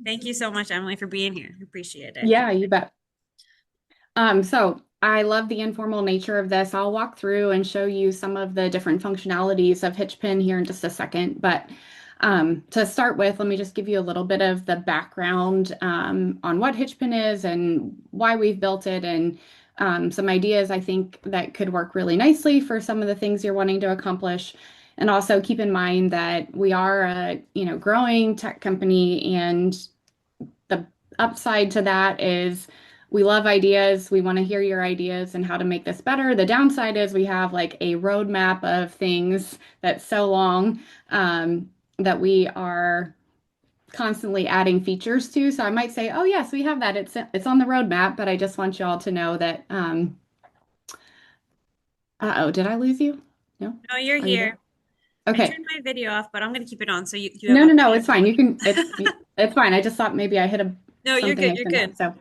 Thank you so much, Emily, for being here. Appreciate it. Yeah, you bet. So I love the informal nature of this. I'll walk through and show you some of the different functionalities of HitchPin here in just a second. But to start with, let me just give you a little bit of the background on what HitchPin is and why we've built it, and some ideas I think that could work really nicely for some of the things you're wanting to accomplish. And also keep in mind that we are a growing tech company, and the upside to that is we love ideas. We want to hear your ideas and how to make this better. The downside is we have like a roadmap of things that's so long that we are constantly adding features to. So I might say, oh yes, we have that. It's on the roadmap, but I just want you all to know that. Uh-oh, did I lose you? No? No, you're Are you there? here. I Okay. turned my video off, but I'm going to keep it on so you have No, a no, no, video it's to fine. look You can at. it's fine. I just thought maybe I hit a No, you're something good. I You're shouldn't have.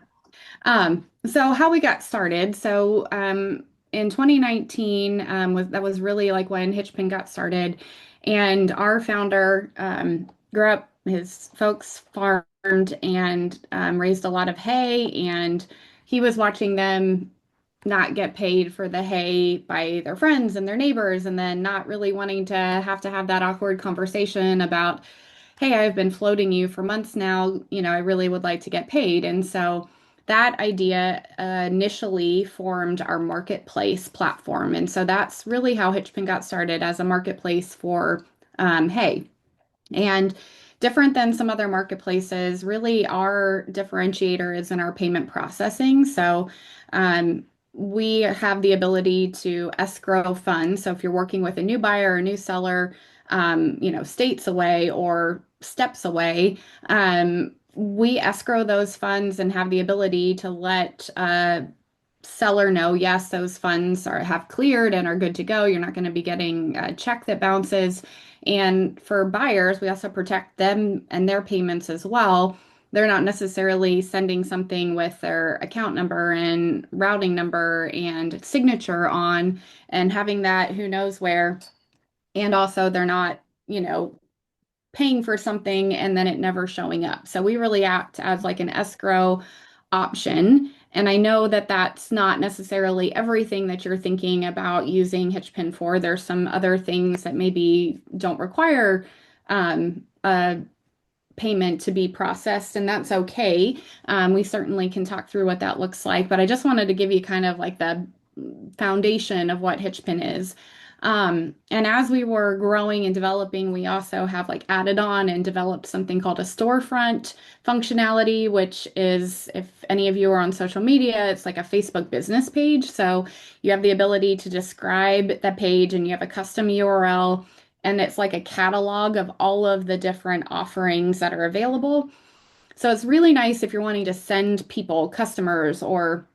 good. So how we got started. In 2019 was really like when HitchPin got started, and our founder grew up. His folks farmed and raised a lot of hay, and he was watching them not get paid for the hay by their friends and their neighbors, and then not really wanting to have that awkward conversation about, hey, I've been floating you for months now. I really would like to get paid. And so that idea initially formed our marketplace platform. And so that's really how HitchPin got started, as a marketplace for hay. And different than some other marketplaces, really our differentiator is in our payment processing. So we have the ability to escrow funds. So if you're working with a new buyer or a new seller, states away or steps away, we escrow those funds and have the ability to let seller know, yes, those funds have cleared and are good to go. You're not going to be getting a check that bounces. And for buyers, we also protect them and their payments as well. They're not necessarily sending something with their account number and routing number and signature on and having that who knows where. And also, they're not, paying for something and then it never showing up. So we really act as like an escrow option. And I know that that's not necessarily everything that you're thinking about using HitchPin for. There's some other things that maybe don't require a payment to be processed, and that's okay. We certainly can talk through what that looks like, but I just wanted to give you kind of like the foundation of what HitchPin is. And as we were growing and developing, we also have like added on and developed something called a storefront functionality, which is, if any of you are on social media, it's like a Facebook business page. So you have the ability to describe the page and you have a custom URL, and it's like a catalog of all of the different offerings that are available. So it's really nice if you're wanting to send people, customers, or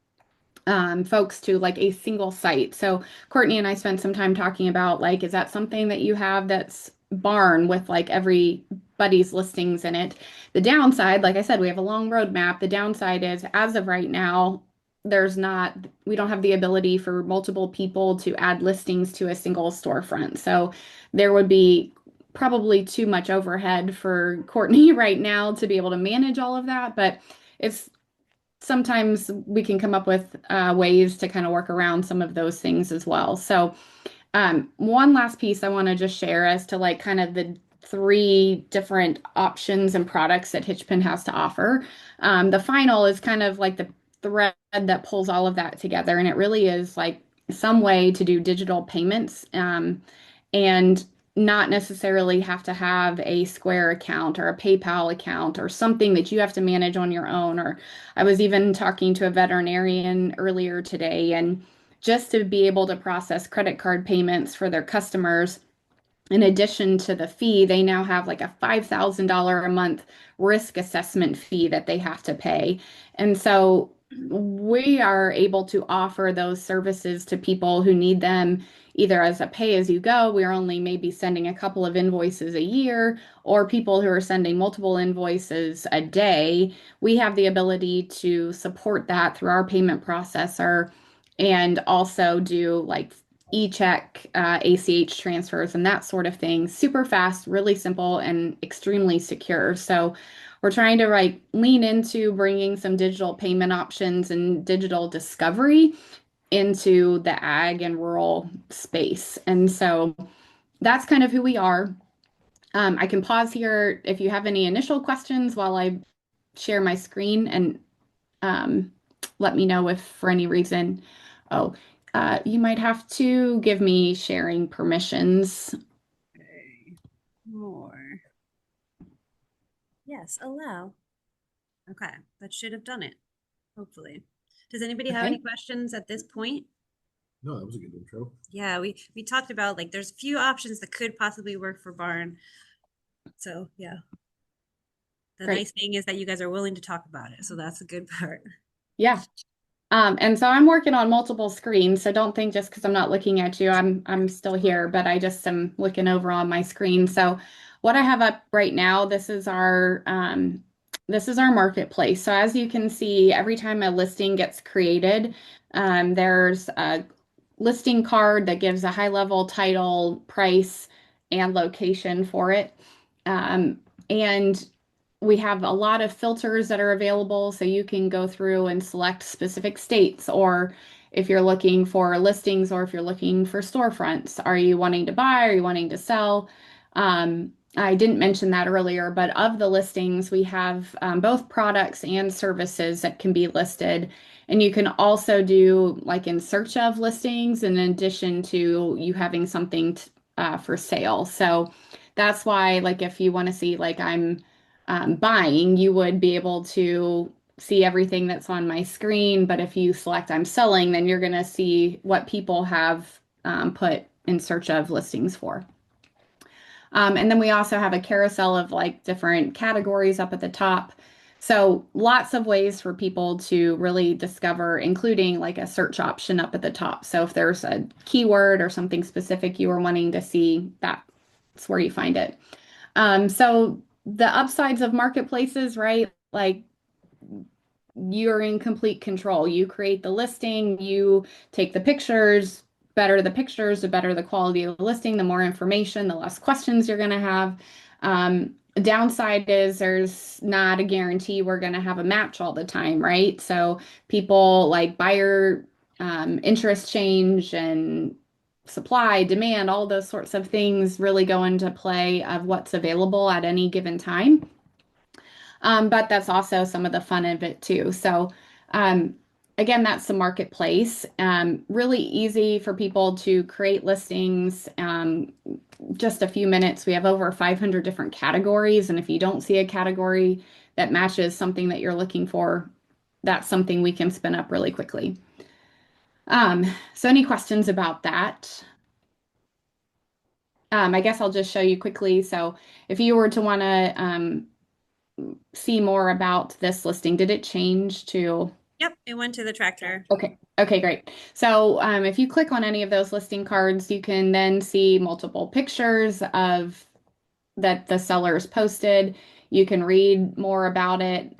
folks to like a single site. So Courtney and I spent some time talking about, like, is that something that you have that's B.A.R.N with like everybody's listings in it? The downside, like I said, we have a long roadmap. The downside is, as of right now, we don't have the ability for multiple people to add listings to a single storefront. So there would be probably too much overhead for Courtney right now to be able to manage all of that. But it's sometimes we can come up with ways to kind of work around some of those things as well. So, one last piece I want to just share as to like kind of the three different options and products that HitchPin has to offer. The final is kind of like the thread that pulls all of that together, and it really is like some way to do digital payments. And not necessarily have to have a Square account or a PayPal account or something that you have to manage on your own. Or I was even talking to a veterinarian earlier today, and just to be able to process credit card payments for their customers, in addition to the fee, they now have like a $5,000 a month risk assessment fee that they have to pay. And so we are able to offer those services to people who need them either as a pay as you go. We're only maybe sending a couple of invoices a year, or people who are sending multiple invoices a day. We have the ability to support that through our payment processor and also do like e-check, ACH transfers, and that sort of thing. Super fast, really simple, and extremely secure. So we're trying to lean into bringing some digital payment options and digital discovery into the ag and rural space. And so that's kind of who we are. I can pause here if you have any initial questions while I share my screen and um, let me know if for any reason, oh, you might have to give me sharing permissions. Okay. More. Yes, allow. Okay, that should have done it, hopefully. Does anybody have any Okay. questions at this point? No, that was a good intro. Yeah, we talked about like there's a few options that could possibly work for B.A.R.N. So yeah, the Great. nice thing is that you guys are willing to talk about it, so that's a good part. Yeah. And so I'm working on multiple screens, so don't think just because I'm not looking at you, I'm still here, but I just am looking over on my screen. So what I have up right now, this is our marketplace. So as you can see, every time a listing gets created, there's a listing card that gives a high level title, price, and location for it. And we have a lot of filters that are available, so you can go through and select specific states, or if you're looking for listings, or if you're looking for storefronts. Are you wanting to buy? Are you wanting to sell? I didn't mention that earlier, but of the listings, we have both products and services that can be listed. And you can also do like in search of listings in addition to you having something for sale. So that's why, like, if you want to see, like, I'm buying, you would be able to see everything that's on my screen. But if you select I'm selling, then you're going to see what people have put in search of listings for. And then we also have a carousel of like different categories up at the top. So lots of ways for people to really discover, including like a search option up at the top. So if there's a keyword or something specific you are wanting to see, that's where you find it. So the upsides of marketplaces, right? Like you're in complete control. You create the listing, you take the pictures. Better the pictures, the better the quality of the listing, the more information, the less questions you're going to have. Downside is there's not a guarantee we're going to have a match all the time, right? So people like buyer interest change and supply, demand, all those sorts of things really go into play of what's available at any given time. But that's also some of the fun of it too. So, again, that's the marketplace. Really easy for people to create listings. Just a few minutes. We have over 500 different categories. And if you don't see a category that matches something that you're looking for, that's something we can spin up really quickly. So any questions about that? I guess I'll just show you quickly. So if you were to want to see more about this listing, did it change to? Yep, it went to the tractor. Okay. Okay, great. So if you click on any of those listing cards, you can then see multiple pictures of that the sellers posted. You can read more about it.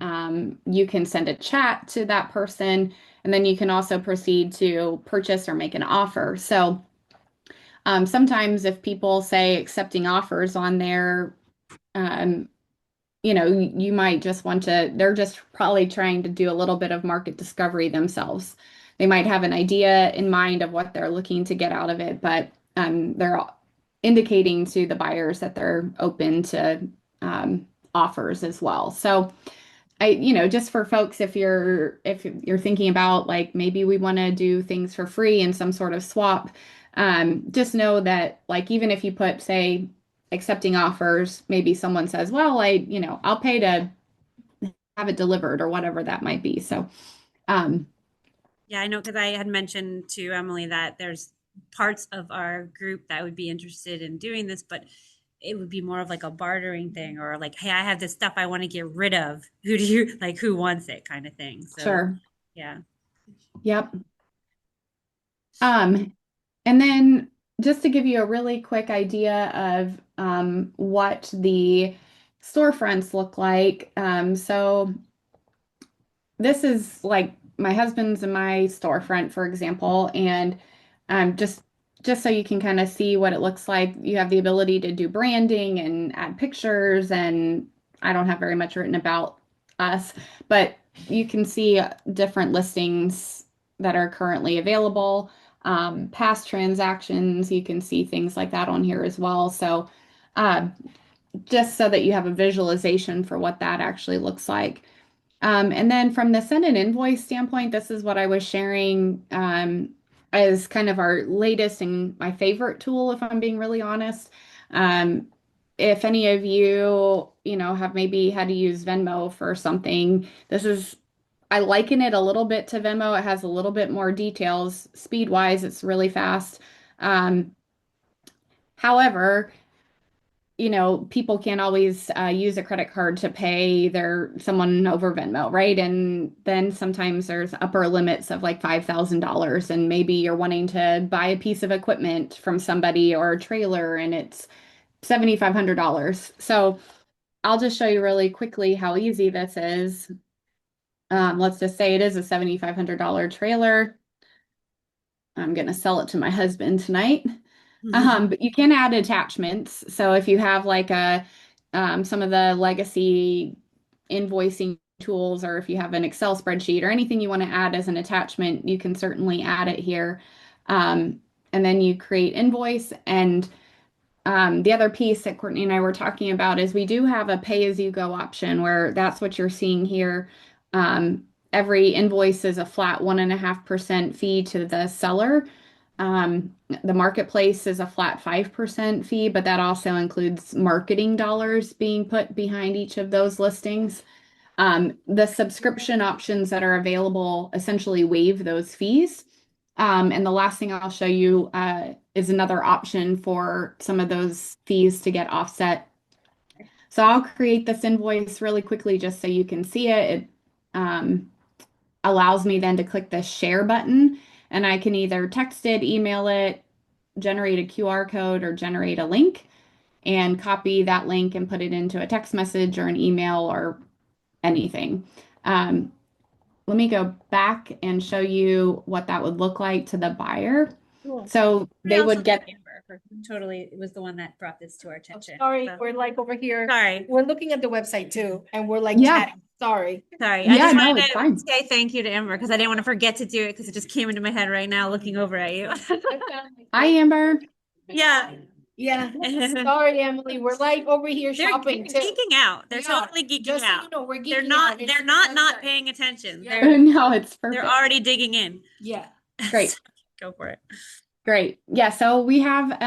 You can send a chat to that person, and then you can also proceed to purchase or make an offer. So sometimes if people say accepting offers on there, um, you might just want to, they're just probably trying to do a little bit of market discovery themselves. They might have an idea in mind of what they're looking to get out of it, but they're indicating to the buyers that they're open to offers as well. So just for folks, if you're thinking about like maybe we want to do things for free in some sort of swap, just know that like even if you put, say, accepting offers, maybe someone says, well, I'll pay to have it delivered or whatever that might be. So, um, Yeah, I know because I had mentioned to Emily that there's parts of our group that would be interested in doing this, but it would be more of like a bartering thing or like, hey, I have this stuff I want to get rid of. Who do you like, who wants it kind of thing. So, sure. yeah. Yep. Um, and then just to give you a really quick idea of what the storefronts look like. So this is like my husband's and my storefront, for example, and just just so you can kind of see what it looks like. You have the ability to do branding and add pictures, and I don't have very much written about us, but you can see different listings that are currently available, past transactions. You can see things like that on here as well. So, uh, just so that you have a visualization for what that actually looks like. And then from the send an invoice standpoint, this is what I was sharing as kind of our latest and my favorite tool, if I'm being really honest. Um, if any of you, have maybe had to use Venmo for something, I liken it a little bit to Venmo. It has a little bit more details. Speed wise, it's really fast. Um, however, people can't always use a credit card to pay someone over Venmo, right? And then sometimes there's upper limits of like $5,000, and maybe you're wanting to buy a piece of equipment from somebody or a trailer, and it's $7,500. So I'll just show you really quickly how easy this is. Let's just say it is a $7,500 trailer. I'm going to sell it to my husband tonight. But you can add attachments. So if you have like some of the legacy invoicing tools, or if you have an Excel spreadsheet or anything you want to add as an attachment, you can certainly add it here. And then you create invoice. And the other piece that Courtney and I were talking about is we do have a pay-as-you-go option where that's what you're seeing here. Every invoice is a flat 1.5% fee to the seller. The marketplace is a flat 5% fee, but that also includes marketing dollars being put behind each of those listings. The subscription options that are available essentially waive those fees. And the last thing I'll show you is another option for some of those fees to get offset. So I'll create this invoice really quickly just so you can see it. It allows me then to click the share button, and I can either text it, email it, generate a QR code, or generate a link and copy that link and put it into a text message or an email or anything. Um, Let me go back and show you what that would look like to the buyer. Cool. So they would get Amber totally, it was the one that brought this to our attention. Sorry, So- we're like over here. Sorry. We're looking at the website too, and we're like Yeah. chatting. Sorry. Sorry. Yeah, I just no, wanted it's to fine. say thank you to Amber because I didn't want to forget to do it because it just came into my head right now looking over at you. Hi, Amber. Yeah. Yeah. Sorry, Emily. We're like over here They're shopping too. geeking out. They're We are. totally geeking Just so out. you know, we're geeking They're not out. It's they're the not website. paying attention. Yeah. No, it's They're perfect. already digging in. Yeah. Great. Go for it. Great. Yeah, so we have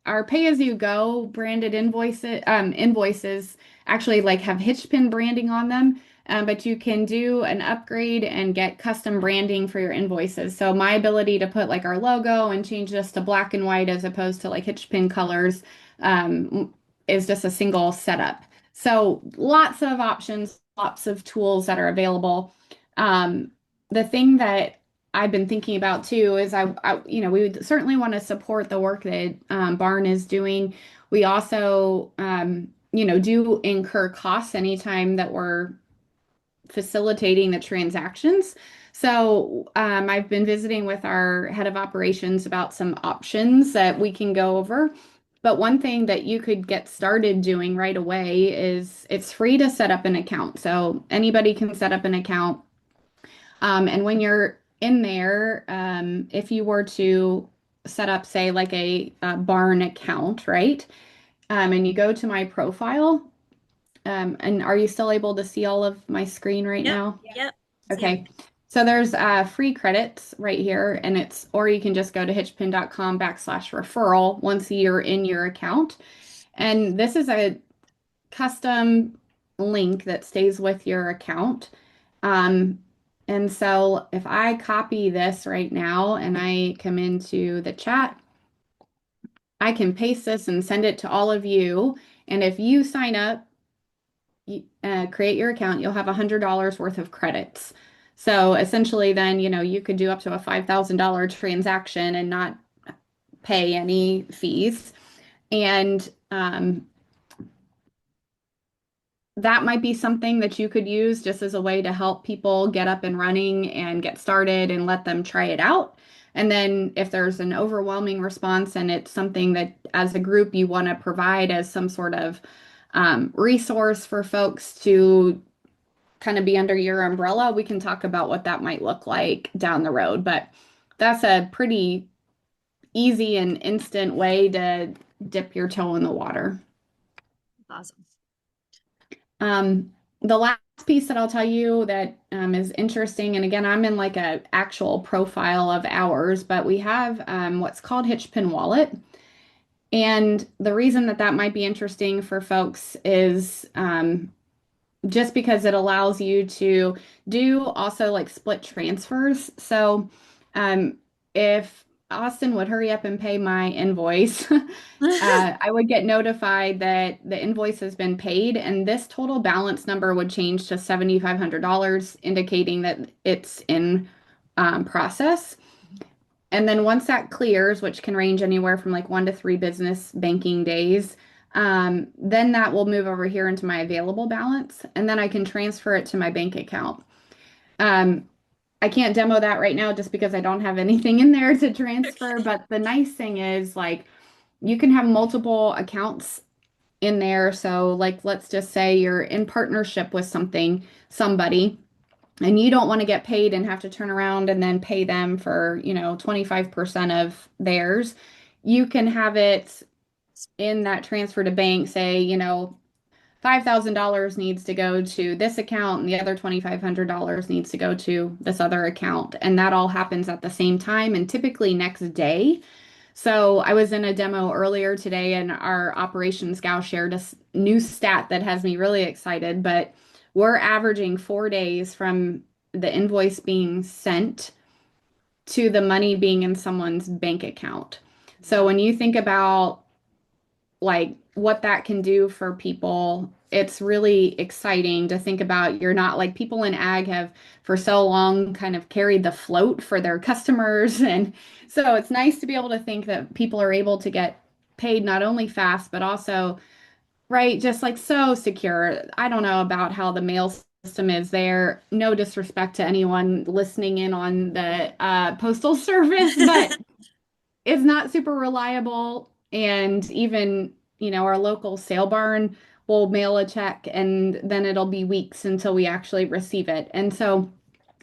our pay-as-you-go branded invoices actually like have HitchPin branding on them, but you can do an upgrade and get custom branding for your invoices. So my ability to put like our logo and change this to black and white as opposed to like HitchPin colors is just a single setup. So lots of options, lots of tools that are available. The thing that I've been thinking about too is we would certainly want to support the work that B.A.R.N is doing. We also, do incur costs anytime that we're facilitating the transactions. So I've been visiting with our head of operations about some options that we can go over. But one thing that you could get started doing right away is it's free to set up an account. So anybody can set up an account. And when you're in there, if you were to set up, say, like a B.A.R.N account, right? And you go to my profile, and are you still able to see all of my screen right Yep. now? Yep. Okay. So there's free credits right here, and or you can just go to hitchpin.com/referral once you're in your account. And this is a custom link that stays with your account. And so if I copy this right now and I come into the chat, I can paste this and send it to all of you. And if you sign up, create your account, you'll have $100 worth of credits. So essentially then, you could do up to a $5,000 transaction and not pay any fees. And that might be something that you could use just as a way to help people get up and running and get started and let them try it out. And then if there's an overwhelming response and it's something that as a group you want to provide as some sort of resource for folks to kind of be under your umbrella, we can talk about what that might look like down the road. But that's a pretty easy and instant way to dip your toe in the water. Awesome. The last piece that I'll tell you that is interesting, and again, I'm in like a actual profile of ours, but we have what's called HitchPin Wallet. And the reason that that might be interesting for folks is just because it allows you to do also like split transfers. So um, if Austin would hurry up and pay my invoice, I would get notified that the invoice has been paid, and this total balance number would change to $7,500, indicating that it's in process. And then once that clears, which can range anywhere from like 1 to 3 business banking days, then that will move over here into my available balance, and then I can transfer it to my bank account. Um, I can't demo that right now just because I don't have anything in there to transfer. Okay. But the nice thing is, like, you can have multiple accounts in there. So, like, let's just say you're in partnership with somebody, and you don't want to get paid and have to turn around and then pay them for, 25% of theirs. You can have it in that transfer to bank, say, $5,000 needs to go to this account and the other $2,500 needs to go to this other account. And that all happens at the same time and typically next day. So I was in a demo earlier today and our operations gal shared a new stat that has me really excited, but we're averaging 4 days from the invoice being sent to the money being in someone's bank account. So Wow. when you think about like what that can do for people, it's really exciting to think about. You're not like people in ag have for so long kind of carried the float for their customers. And so it's nice to be able to think that people are able to get paid not only fast, but also, right, just like so secure. I don't know about how the mail system is there. No disrespect to anyone listening in on the postal service, but it's not super reliable. And even, our local sale barn will mail a check and then it'll be weeks until we actually receive it. And so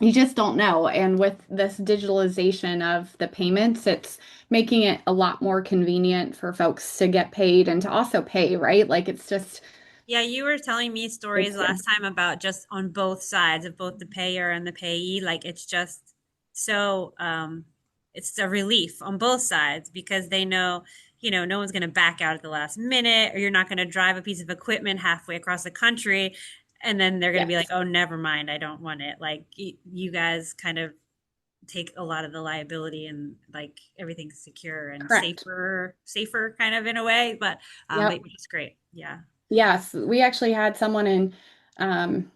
you just don't know. And with this digitalization of the payments, it's making it a lot more convenient for folks to get paid and to also pay, right? Like it's just, Yeah, you were telling me it's stories good. last time about just on both sides of both the payer and the payee. Like it's just so it's a relief on both sides because they know, no one's going to back out at the last minute, or you're not going to drive a piece of equipment halfway across the country and then they're going to be like, Yes, "Oh, never mind, I don't want it." Like you guys kind of take a lot of the liability and like everything's secure and correct. safer kind of in a way, but Yep. which is great. Yeah. Yes, we actually had someone in um,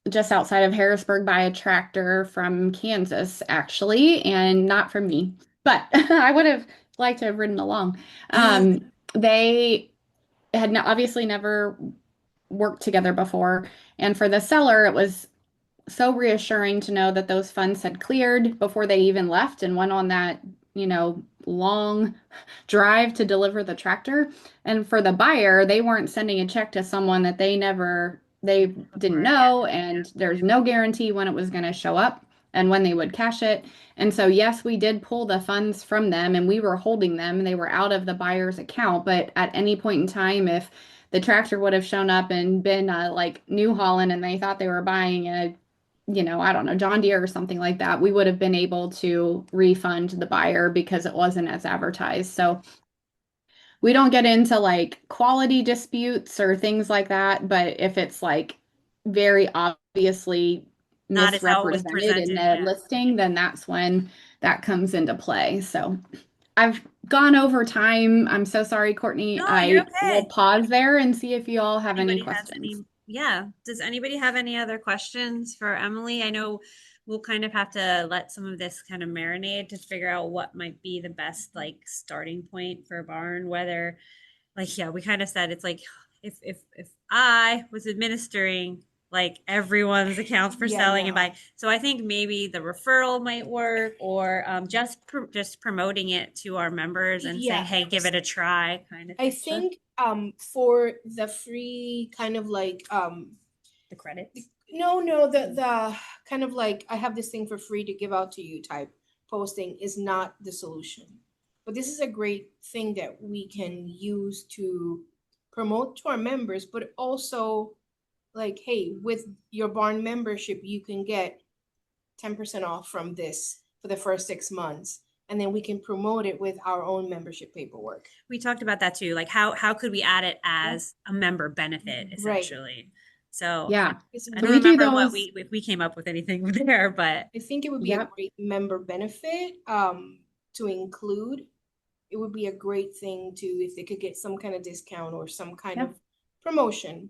just outside of Harrisburg buy a tractor from Kansas, actually, and not from me, but I would have liked to have ridden along. They had obviously never worked together before, and for the seller, it was so reassuring to know that those funds had cleared before they even left and went on that, long drive to deliver the tractor. And for the buyer, they weren't sending a check to someone that they didn't Before, yeah. know, and there's no guarantee when it was going to show up and when they would cash it. And so, yes, we did pull the funds from them and we were holding them and they were out of the buyer's account. But at any point in time, if the tractor would have shown up and been like New Holland and they thought they were buying a I don't know, John Deere or something like that, we would have been able to refund the buyer because it wasn't as advertised. So we don't get into like quality disputes or things like that, but if it's like very obviously Not as how it was misrepresented in presented. the Yeah. listing, then that's when that comes into play. So I've gone over time. I'm so sorry, Courtney. No, you're I will okay. pause there and see if you all have any Anybody has questions. any, yeah. Does anybody have any other questions for Emilie? I know we'll kind of have to let some of this kind of marinate to figure out what might be the best like starting point for B.A.R.N, whether like, yeah, we kind of said it's like if I was administering like everyone's accounts for Yeah, selling and no. buying. So I think maybe the referral might work, or just promoting it to our members and saying, Yeah. "Hey, give it a try," kind of I thing. think for the free kind of like The credits. no, the kind of like I have this thing for free to give out to you type posting is not the solution. But this is a great thing that we can use to promote to our members, but also like, hey, with your barn membership, you can get 10% off from this for the first 6 months. And then we can promote it with our own membership paperwork. We talked about that too. Like how could we add it as a member benefit Right. essentially? So Yeah. I So don't we do remember what those. if we came up with anything there, but I think it would be a Yep. great member benefit to include. It would be a great thing to if they could get some kind of discount or some kind Yep. of promotion.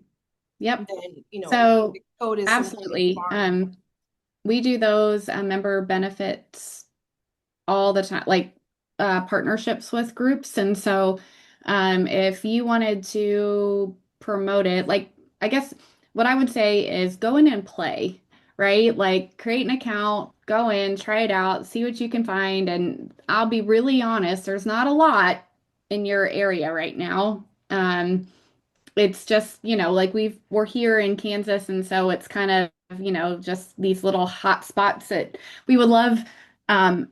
Yep. Then So the code is something like absolutely. BAR.N. We do those member benefits all the time, like partnerships with groups. And so if you wanted to promote it, like I guess what I would say is go in and play, right? Like create an account, go in, try it out, see what you can find. And I'll be really honest, there's not a lot in your area right now. It's just, like we're here in Kansas, and so it's kind of, just these little hot spots that we would love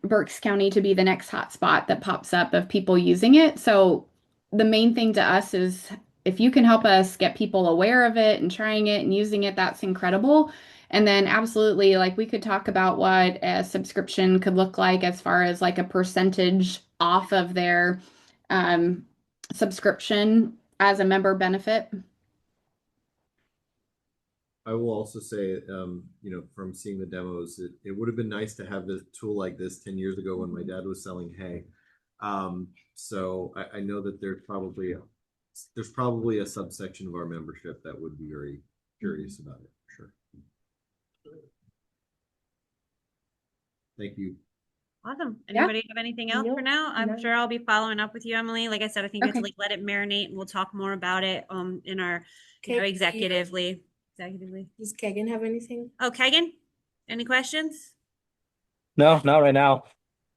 Berks County to be the next hot spot that pops up of people using it. So the main thing to us is if you can help us get people aware of it and trying it and using it, that's incredible. And then absolutely, like we could talk about what a subscription could look like as far as like a percentage off of their um, subscription as a member benefit. I will also say, from seeing the demos, it would have been nice to have this tool like this 10 years ago when my dad was selling hay. So I know that there's probably a subsection of our membership that would be very curious about it, for sure. Thank you. awesome. Yeah. Anybody have anything else for Nope, now? I'm no. sure I'll be following up with you, Emily. Like I said, I think we have to Okay. like let it marinate and we'll talk more about it in our Okay. executively. Executively. Does Kegan have anything? Oh, Kegan, any questions? No, not right now.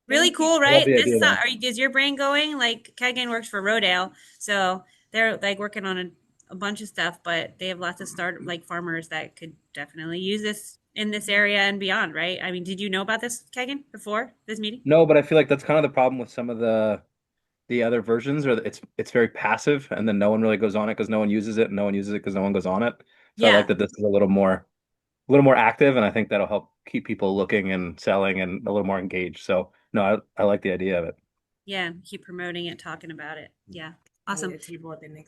Really cool, I love right? the This idea though. is your brain going? Like Kegan works for Rodale, so they're like working on a bunch of stuff, but they have lots of like farmers that could definitely use this in this area and beyond, right? I mean, did you know about this, Kegan, before this meeting? No, but I feel like that's kind of the problem with some of the other versions, or it's very passive, and then no one really goes on it because no one uses it, and no one uses it because no one goes on it. So I Yeah, like that this is a little more active, and I think that'll help keep people looking and selling and a little more engaged. So no, I like the idea of it. yeah. Keep promoting it, talking about it. Yeah, awesome.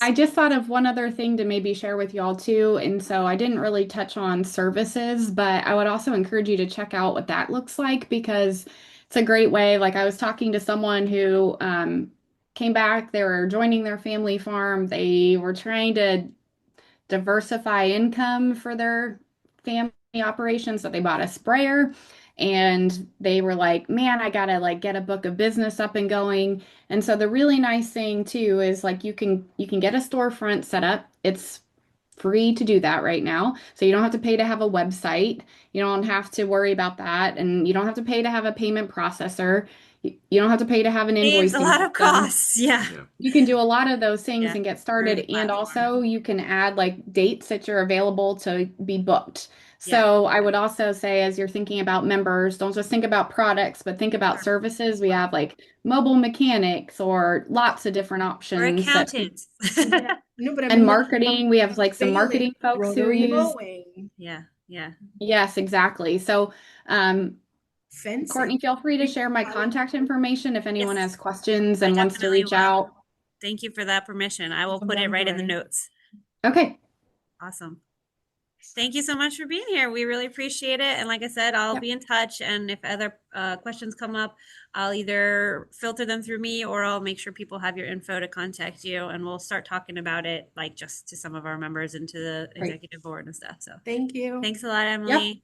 I just thought of one other thing to maybe share with y'all too. And so I didn't really touch on services, but I would also encourage you to check out what that looks like because it's a great way. Like I was talking to someone who came back, they were joining their family farm, they were trying to diversify income for their family operations. So they bought a sprayer and they were like, man, I gotta like get a book of business up and going. And so the really nice thing too is like you can get a storefront set up. It's free to do that right now. So you don't have to pay to have a website. You don't have to worry about that. And you don't have to pay to have a payment processor. You don't have to pay to have an Saves a invoicing lot of system. costs. Yeah, Yeah. You can do a lot of those things yeah. and get Great started. And platform. also you can add like dates that you're available to be booked. Yeah. So I would also say, as you're thinking about members, don't just think about products, but think about services. We have like mobile mechanics or lots of different Or options that, accountants. No, but I and mean, marketing. We have like some marketing folks who rotary use. mowing, Yeah, yeah. Yes, exactly. So, fencing. Courtney, feel free to share my contact information if anyone Yes, has questions I and wants to definitely reach will. out. Thank you for that permission. I will put it right in the notes. Okay. Awesome. Thank you so much for being here. We really appreciate it. And like I said, I'll Yep. be in touch. And if other questions come up, I'll either filter them through me or I'll make sure people have your info to contact you. And we'll start talking about it, like just to some of our members and to the Great. executive board and stuff. So Thank you. thanks a lot, Emily.